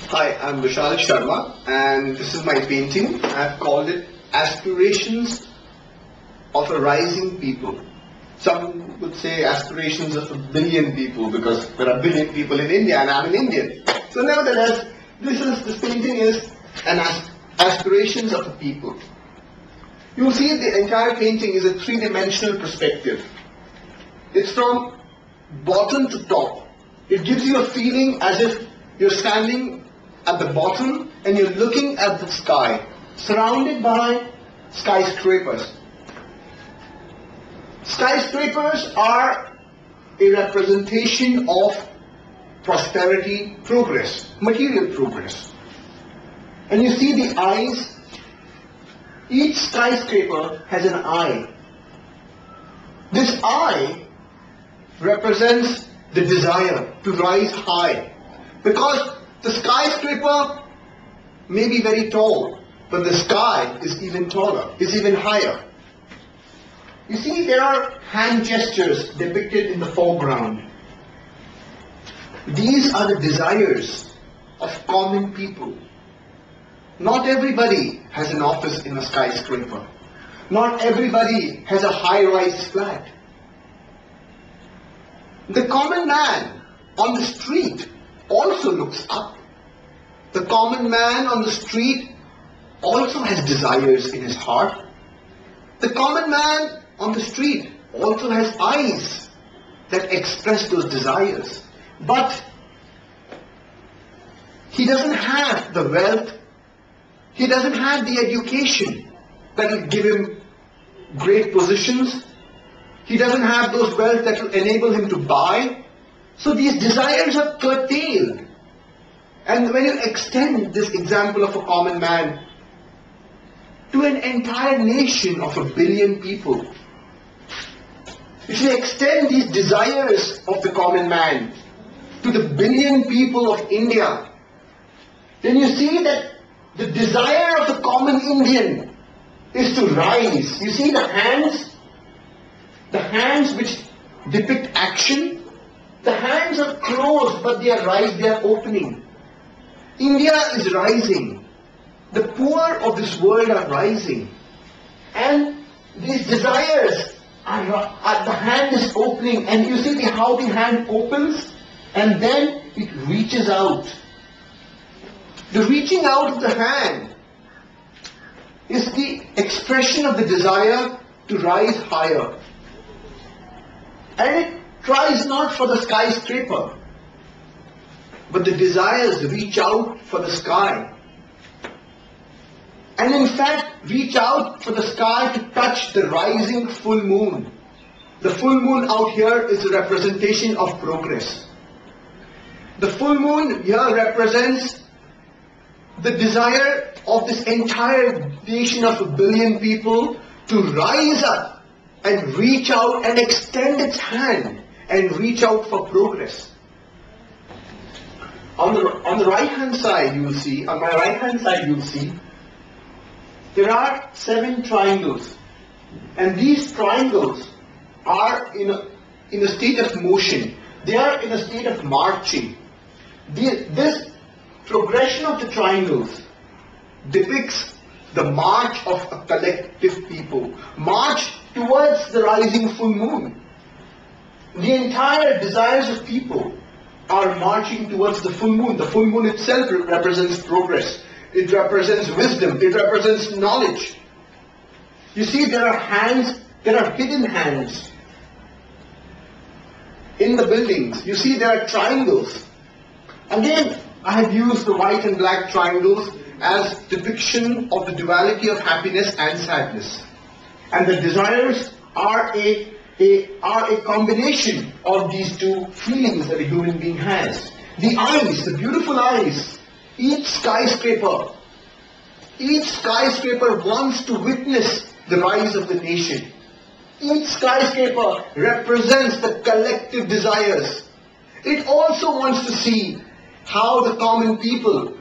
Hi, I'm Vishal Sharma, and this is my painting. I've called it Aspirations of a Rising People. Some would say aspirations of a billion people because there are a billion people in India and I'm an Indian. So nevertheless, this painting is an aspirations of a people. You'll see the entire painting is a three-dimensional perspective. It's from bottom to top. It gives you a feeling as if you're standing at the bottom and you're looking at the sky, surrounded by skyscrapers. Skyscrapers are a representation of prosperity, progress, material progress. And you see the eyes. Each skyscraper has an eye. This eye represents the desire to rise high. Because the skyscraper may be very tall, but the sky is even taller, is even higher. You see, there are hand gestures depicted in the foreground. These are the desires of common people. Not everybody has an office in a skyscraper. Not everybody has a high-rise flat. The common man on the street also looks up. The common man on the street also has desires in his heart. The common man on the street also has eyes that express those desires. But he doesn't have the wealth, he doesn't have the education that will give him great positions. He doesn't have those wealth that will enable him to buy. So these desires are curtailed. And when you extend this example of a common man to an entire nation of a billion people, if you extend these desires of the common man to the billion people of India, then you see that the desire of the common Indian is to rise. You see the hands which depict action. The hands are closed, but they are raised, they are opening. India is rising. The poor of this world are rising. And these desires are the hand is opening, and you see how the hand opens and then it reaches out. The reaching out of the hand is the expression of the desire to rise higher. And it tries not for the skyscraper, but the desires reach out for the sky. And in fact, reach out for the sky to touch the rising full moon. The full moon out here is a representation of progress. The full moon here represents the desire of this entire nation of a billion people to rise up and reach out and extend its hand and reach out for progress. On the right hand side you will see, on my right hand side you will see, there are 7 triangles. And these triangles are in a state of motion. They are in a state of marching. This progression of the triangles depicts the march of a collective people. March towards the rising full moon. The entire desires of people are marching towards the full moon. The full moon itself represents progress. It represents wisdom. It represents knowledge. You see, there are hands, there are hidden hands in the buildings. You see, there are triangles. Again, I have used the white and black triangles as depiction of the duality of happiness and sadness. And the desires are a combination of these two feelings that a human being has. The eyes, the beautiful eyes, each skyscraper wants to witness the rise of the nation. Each skyscraper represents the collective desires. It also wants to see how the common people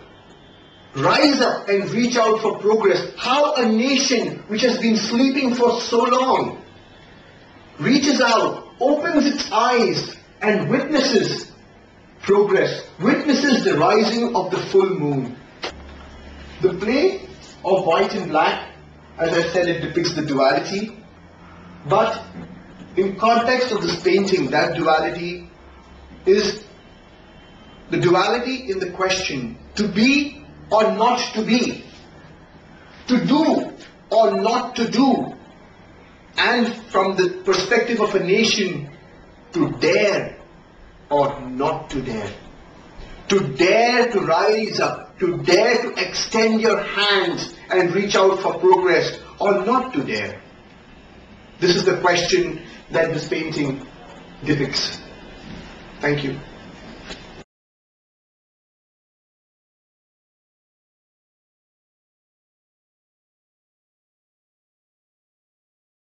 rise up and reach out for progress. How a nation which has been sleeping for so long reaches out, opens its eyes and witnesses progress, witnesses the rising of the full moon. The play of white and black, as I said, it depicts the duality, but in context of this painting, that duality is the duality in the question to be or not to be, to do or not to do, and from the perspective of a nation, to dare or not to dare to rise up, to dare to extend your hands and reach out for progress, or not to dare. This is the question that this painting depicts. Thank you.